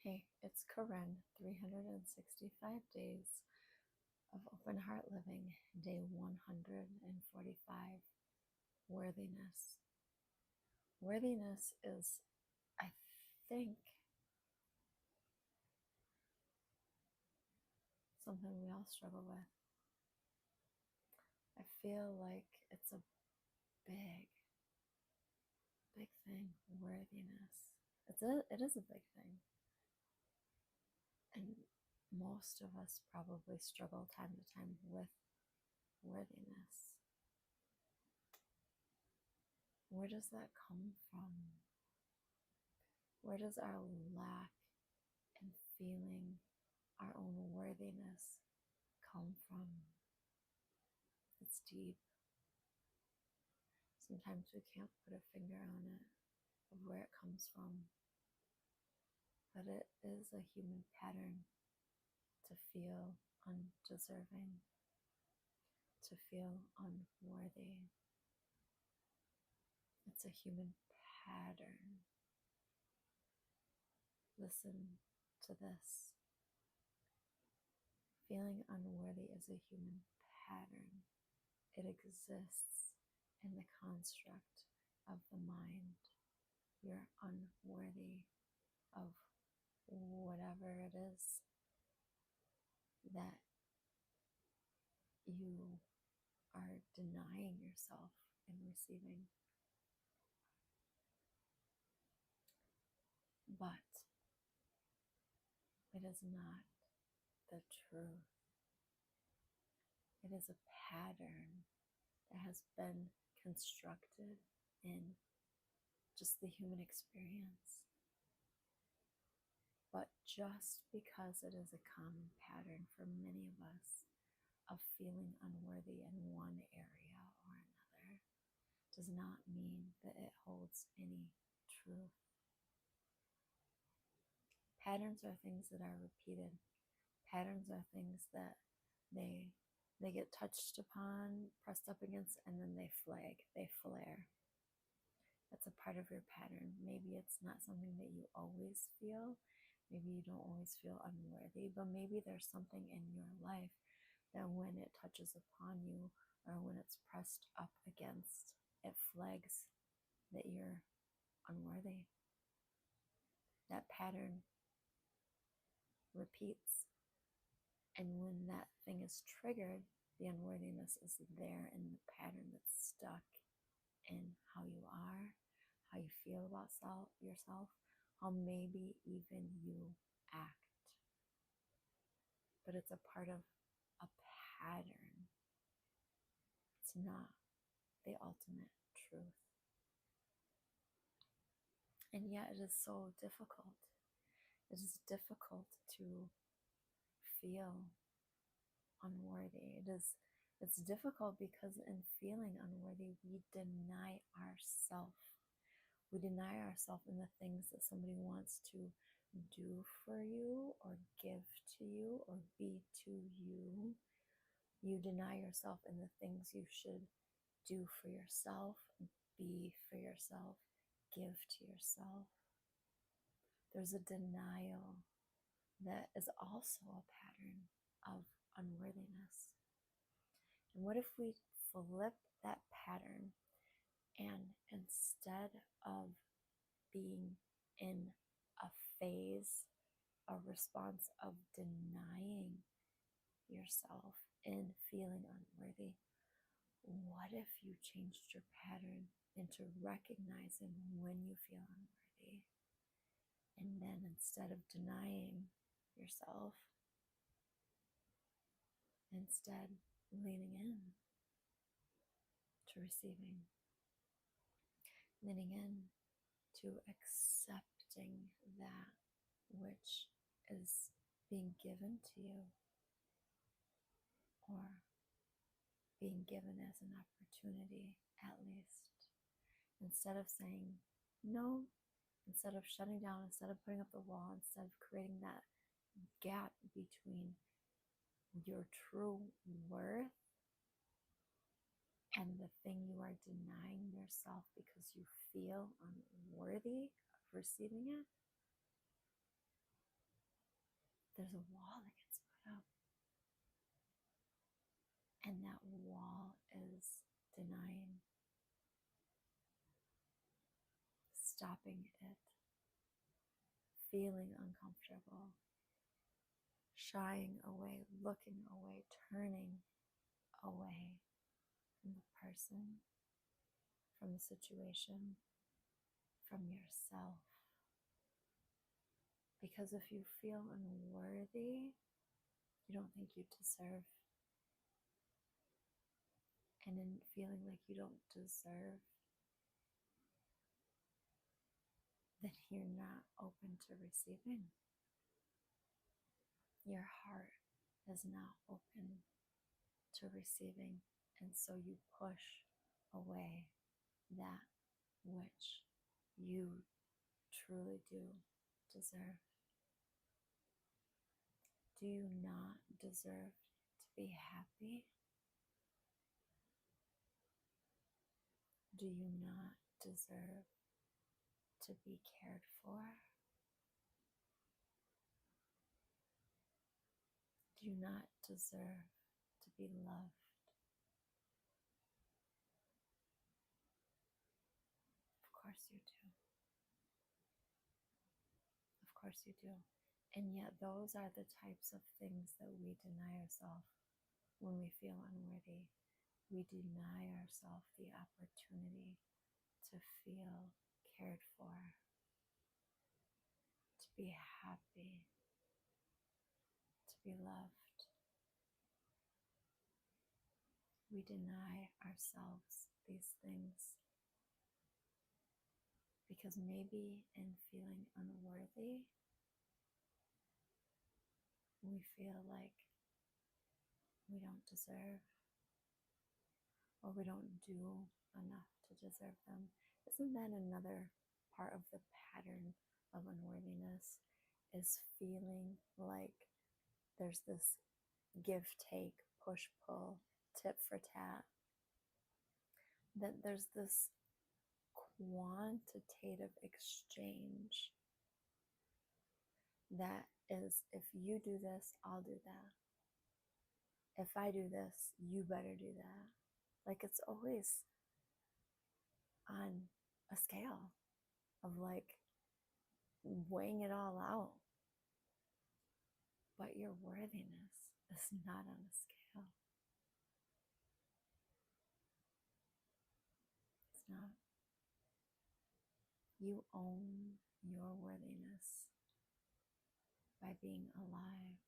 Hey, it's Korinn, 365 days of open heart living, day 145, worthiness. Worthiness is, I think, something we all struggle with. I feel like it's a big, big thing, worthiness. It is a big thing. And most of us probably struggle time to time with worthiness. Where does that come from? Where does our lack in feeling our own worthiness come from? It's deep. Sometimes we can't put a finger on it, of where it comes from, but it is a human pattern to feel undeserving, to feel unworthy. It's a human pattern. Listen to this. Feeling unworthy is a human pattern. It exists in the construct of the mind. You're unworthy of whatever it is that you are denying yourself in receiving. But it is not the truth. It is a pattern that has been constructed in just the human experience. But just because it is a common pattern for many of us of feeling unworthy in one area or another does not mean that it holds any truth. Patterns are things that are repeated. Patterns are things that they get touched upon, pressed up against, and then they flag, they flare. That's a part of your pattern. Maybe it's not something that you always feel. Maybe you don't always feel unworthy, but maybe there's something in your life that when it touches upon you or when it's pressed up against, it flags that you're unworthy. That pattern repeats. And when that thing is triggered, the unworthiness is there in the pattern that's stuck in how you are, how you feel about yourself, how maybe even you act. But it's a part of a pattern. It's not the ultimate truth. And yet it is so difficult. It is difficult to feel unworthy. It's difficult because in feeling unworthy, we deny ourselves. We deny ourselves in the things that somebody wants to do for you or give to you or be to you. You deny yourself in the things you should do for yourself, be for yourself, give to yourself. There's a denial that is also a pattern of unworthiness. And what if we flip that pattern and instead of being in a phase, a response of denying yourself in feeling unworthy, what if you changed your pattern into recognizing when you feel unworthy? And then instead of denying yourself, instead leaning in to receiving, leaning in to accepting that which is being given to you or being given as an opportunity, at least. Instead of saying no, instead of shutting down, instead of putting up the wall, instead of creating that gap between your true worth and the thing you are denying yourself because you feel unworthy of receiving it, there's a wall that gets put up. And that wall is denying, stopping it, feeling uncomfortable, shying away, looking away, turning away from the person, from the situation, from yourself. Because if you feel unworthy, you don't think you deserve. And in feeling like you don't deserve, then you're not open to receiving. Your heart is not open to receiving, and so you push away that which you truly do deserve. Do you not deserve to be happy? Do you not deserve to be cared for? Do you not deserve to be loved? Of course you do. Of course you do. And yet those are the types of things that we deny ourselves when we feel unworthy. We deny ourselves the opportunity to feel cared for, to be happy, to be loved. We deny ourselves these things because maybe in feeling unworthy, we feel like we don't deserve, or we don't do enough to deserve them. Isn't that another part of the pattern of unworthiness, is feeling like there's this give, take, push, pull, tit for tat, that there's this quantitative exchange that is, if you do this, I'll do that. If I do this, you better do that. Like it's always on a scale of like weighing it all out. But your worthiness is not on a scale. It's not. You own your worthiness by being alive.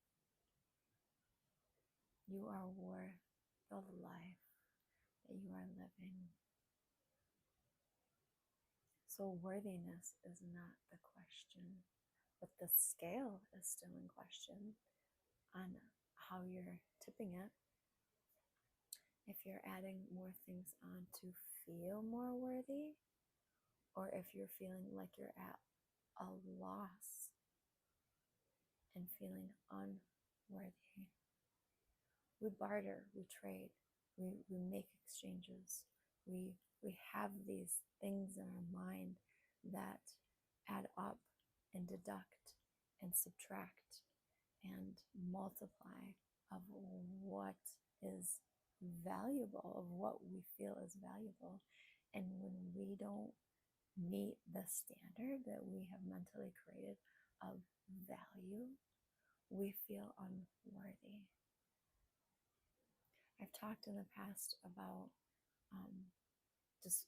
You are worth the life that you are living. So worthiness is not the question, but the scale is still in question on how you're tipping it. If you're adding more things on to feel more worthy, or if you're feeling like you're at a loss and feeling unworthy. We barter, we trade, we make exchanges. We have these things in our mind that add up and deduct and subtract and multiply of what is valuable, of what we feel is valuable. And when we don't meet the standard that we have mentally created of value, we feel unworthy. I've talked in the past about just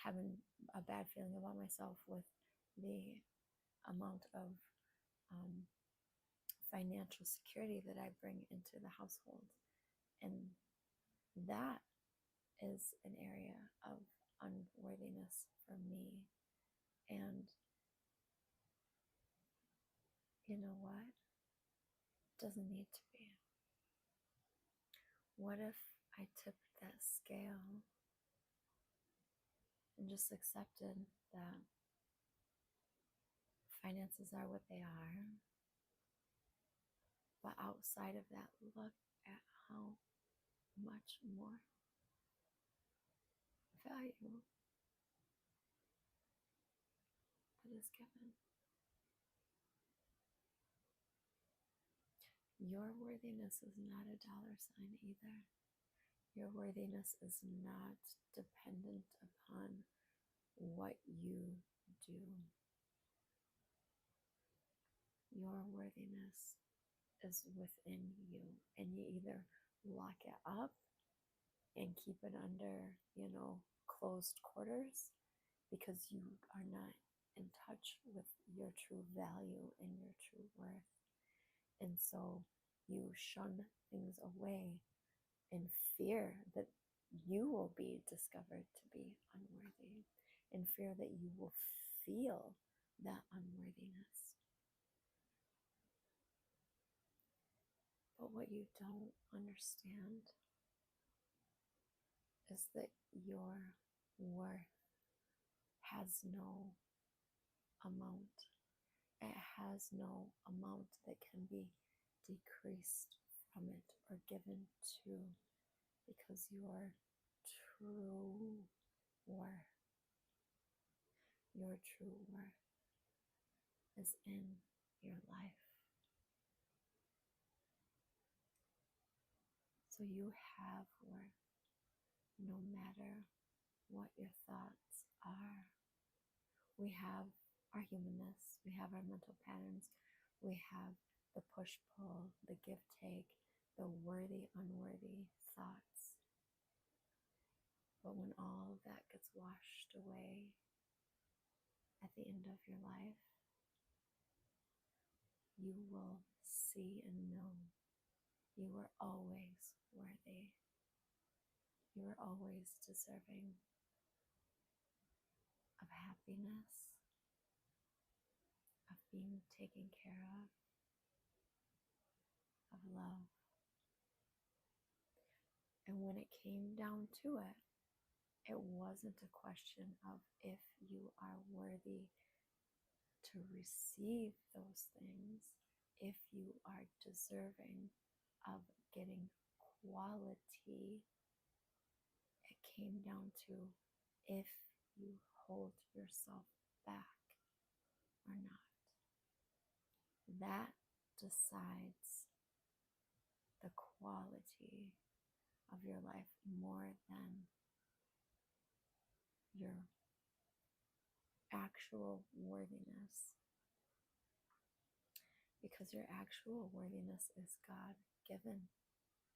having a bad feeling about myself with the amount of financial security that I bring into the household. And that is an area of unworthiness for me. And you know what? It doesn't need to be. What if I tipped that scale and just accepted that finances are what they are, but outside of that, look at how much more value that is given. Your worthiness is not a dollar sign either. Your worthiness is not dependent upon what you do. Your worthiness is within you, and you either lock it up and keep it under, closed quarters because you are not in touch with your true value and your true worth. And so you shun things away in fear that you will be discovered to be unworthy, in fear that you will feel that unworthiness. But what you don't understand is that your worth has no amount. It has no amount that can be decreased from it or given to, because your true worth, your true worth is in your life. So you have worth no matter what your thoughts are. We have our humanness, we have our mental patterns, we have the push-pull, the give-take, the worthy, unworthy thoughts. But when all of that gets washed away at the end of your life, you will see and know you are always worthy. You are always deserving of happiness, of being taken care of love. And when it came down to it, it wasn't a question of if you are worthy to receive those things, if you are deserving of getting quality. It came down to if you hold yourself back or not. That decides the quality of your life more than your actual worthiness. Because your actual worthiness is God given.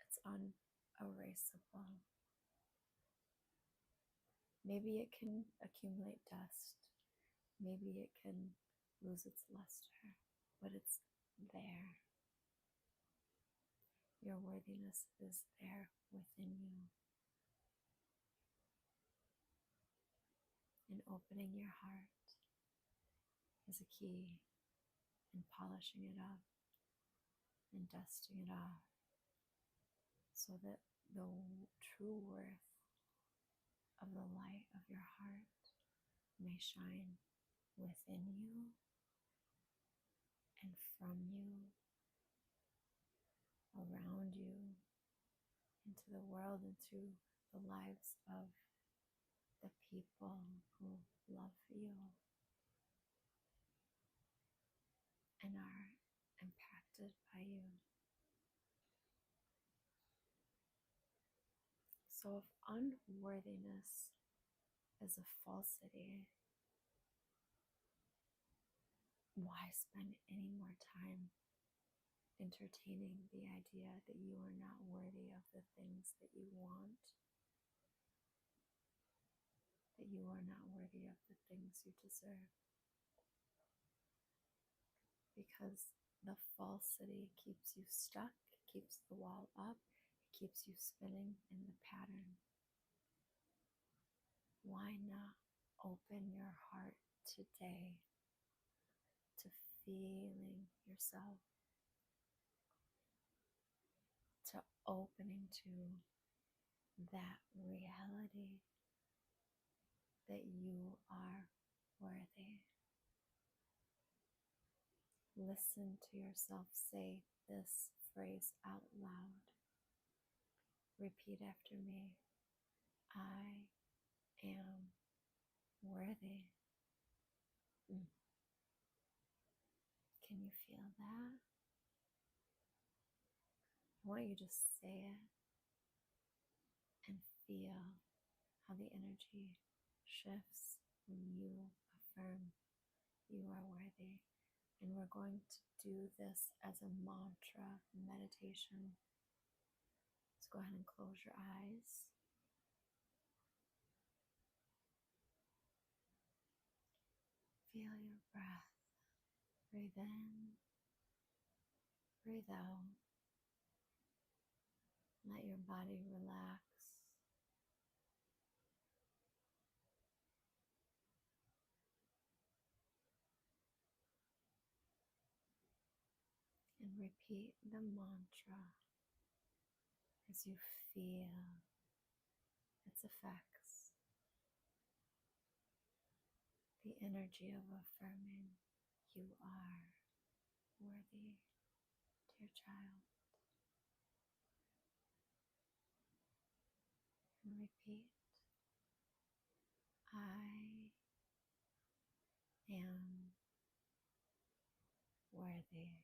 It's unerasable. Maybe it can accumulate dust. Maybe it can lose its luster, but it's there. Your worthiness is there within you. And opening your heart is a key in polishing it up and dusting it off so that the true worth of the light of your heart may shine within you and from you, around you, into the world, into the lives of the people who love you and are impacted by you. So if unworthiness is a falsity, why spend any more time entertaining the idea that you are not worthy of the things that you want, that you are not worthy of the things you deserve? Because the falsity keeps you stuck, keeps the wall up, it keeps you spinning in the pattern. Why not open your heart today to feeling yourself, to opening to that reality that you are worthy? Listen to yourself say this phrase out loud. Repeat after me. I am worthy. Can you feel that? I want you to say it and feel how the energy shifts when you affirm you are worthy. And we're going to do this as a mantra meditation. So go ahead and close your eyes. Feel your breath. Breathe in, breathe out. Let your body relax. And repeat the mantra as you feel its effects. The energy of affirming you are worthy, dear child. And repeat, I am worthy.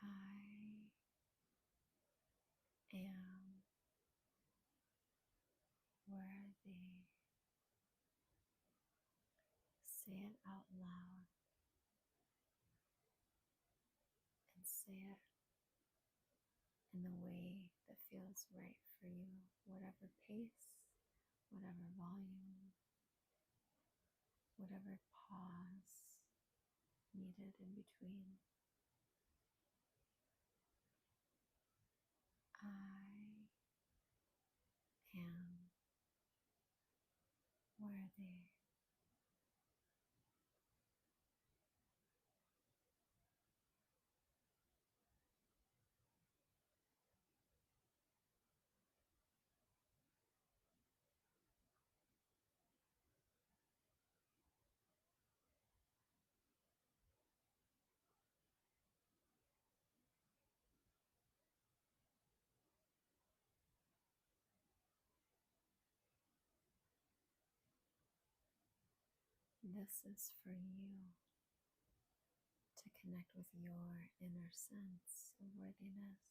I am worthy. Say it out loud and say it in the way that feels right for you, whatever pace, whatever volume, whatever pause needed in between. I am worthy. This is for you to connect with your inner sense of worthiness.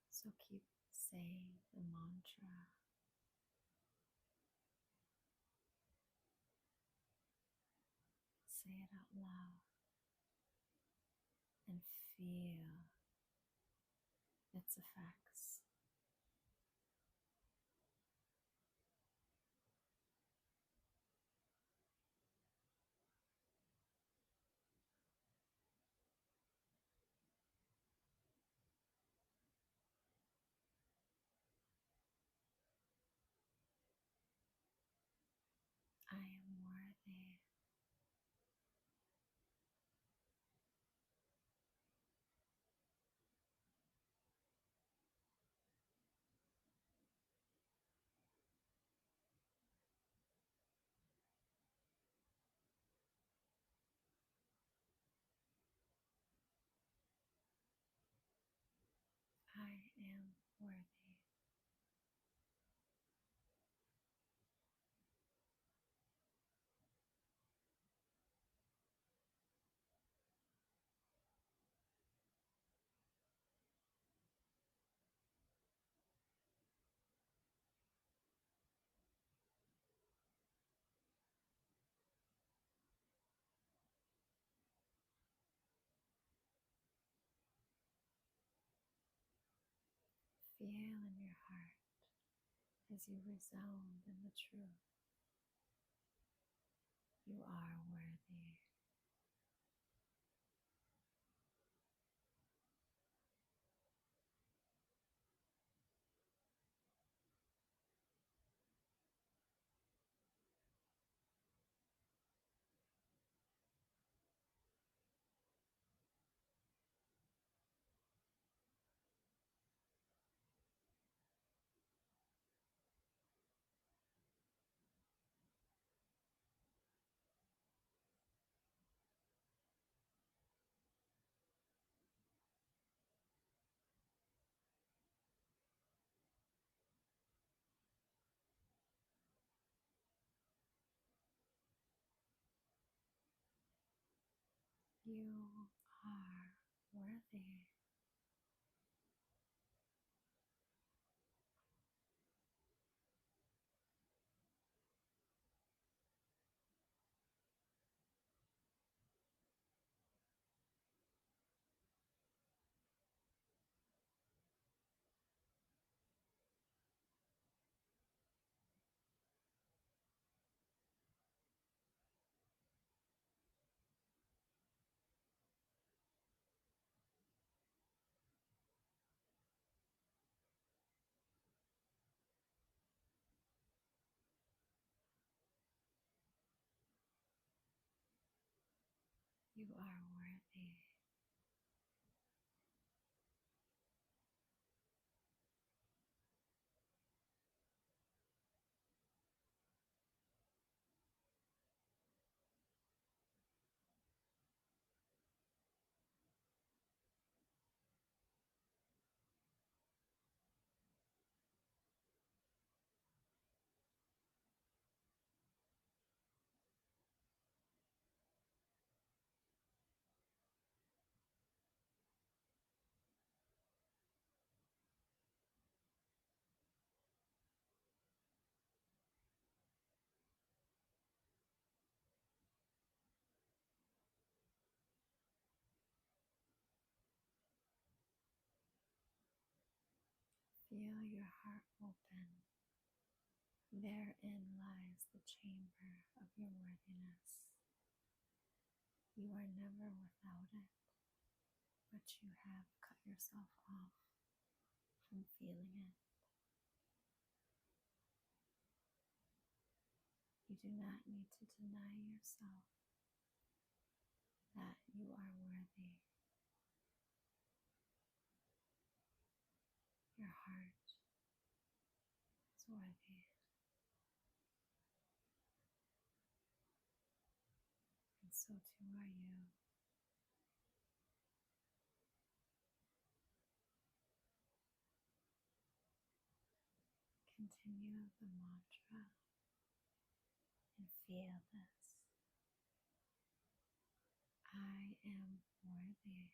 So keep saying the mantra. Say it out loud and feel its effects. I am worthy. I am worthy. Feel in your heart as you resound in the truth. You are worthy. You are worthy. You are worthy. Feel your heart open. Therein lies the chamber of your worthiness. You are never without it, but you have cut yourself off from feeling it. You do not need to deny yourself that you are worthy. Your heart is worthy, and so too are you. Continue the mantra and feel this. I am worthy.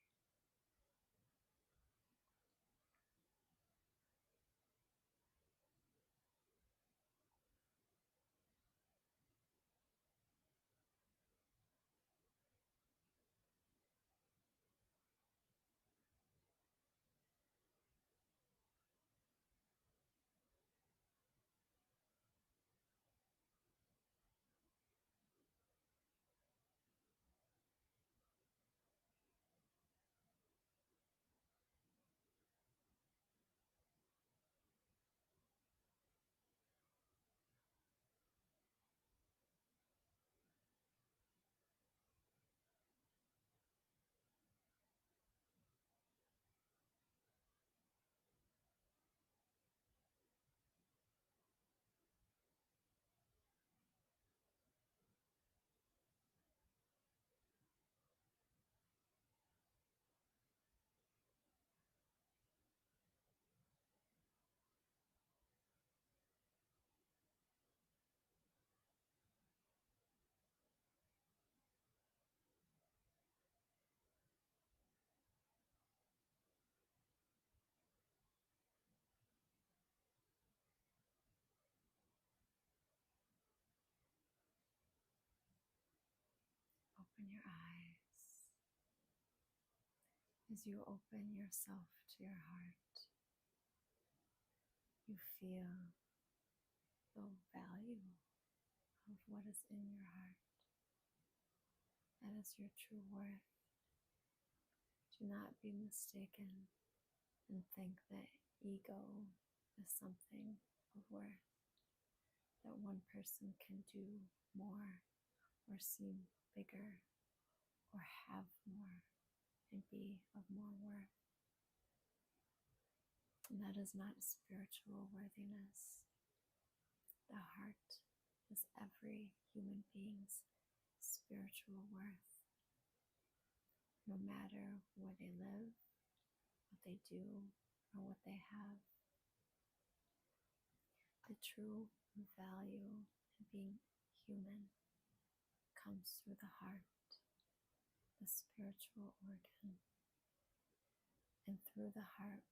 Open your eyes. As you open yourself to your heart, you feel the value of what is in your heart. That is your true worth. Do not be mistaken and think that ego is something of worth, that one person can do more or seem bigger or have more and be of more worth. And that is not spiritual worthiness. The heart is every human being's spiritual worth. No matter where they live, what they do, or what they have, the true value in being human comes through the heart. the spiritual organ. And through the heart,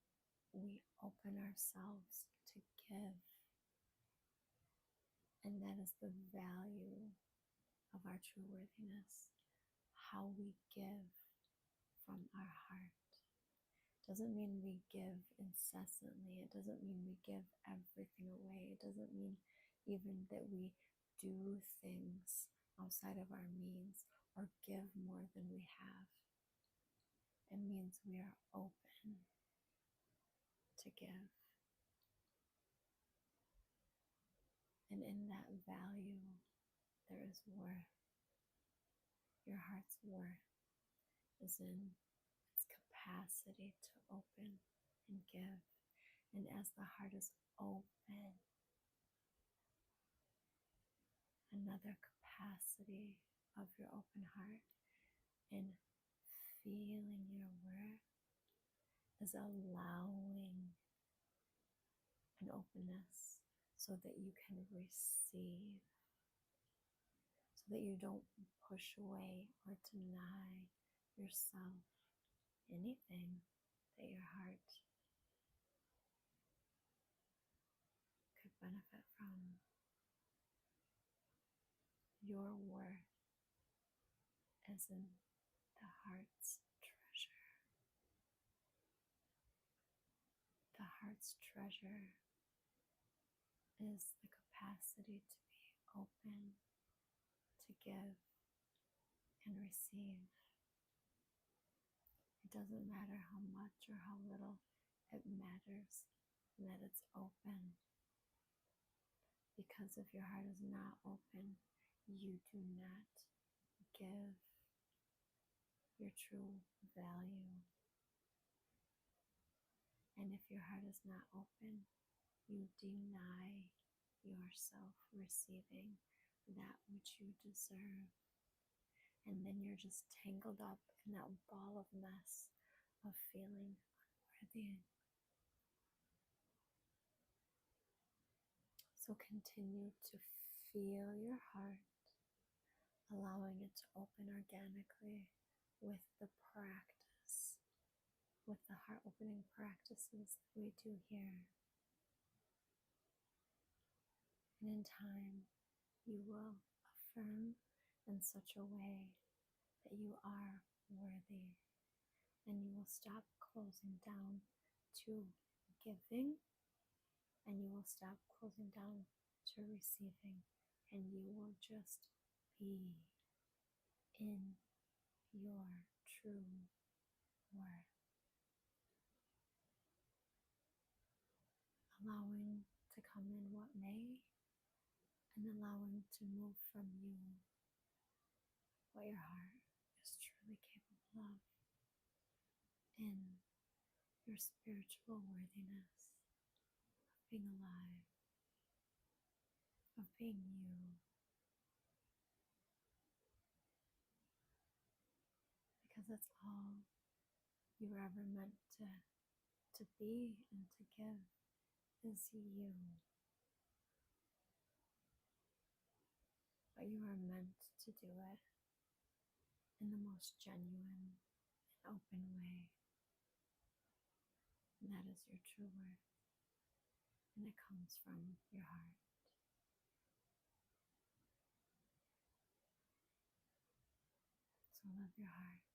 we open ourselves to give. And that is the value of our true worthiness, how we give from our heart. Doesn't mean we give incessantly. It doesn't mean we give everything away. It doesn't mean even that we do things outside of our means or give more than we have. It means we are open to give. And in that value, there is worth. Your heart's worth is in its capacity to open and give. And as the heart is open, another capacity of your open heart and feeling your worth is allowing an openness so that you can receive, so that you don't push away or deny yourself anything that your heart could benefit from. Your worth is in the heart's treasure. The heart's treasure is the capacity to be open, to give and receive. It doesn't matter how much or how little, it matters that it's open. Because if your heart is not open, you do not give your true value. And if your heart is not open, you deny yourself receiving that which you deserve. And then you're just tangled up in that ball of mess of feeling unworthy. So continue to feel your heart, allowing it to open organically with the practice, with the heart opening practices that we do here. And in time, you will affirm in such a way that you are worthy, and you will stop closing down to giving, and you will stop closing down to receiving, and you will just be in your true worth, allowing to come in what may, and allowing to move from you what your heart is truly capable of in your spiritual worthiness of being alive, of being you, because that's all you were ever meant to be and to give is you. But you are meant to do it in the most genuine and open way. And that is your true worth. And it comes from your heart. So love your heart.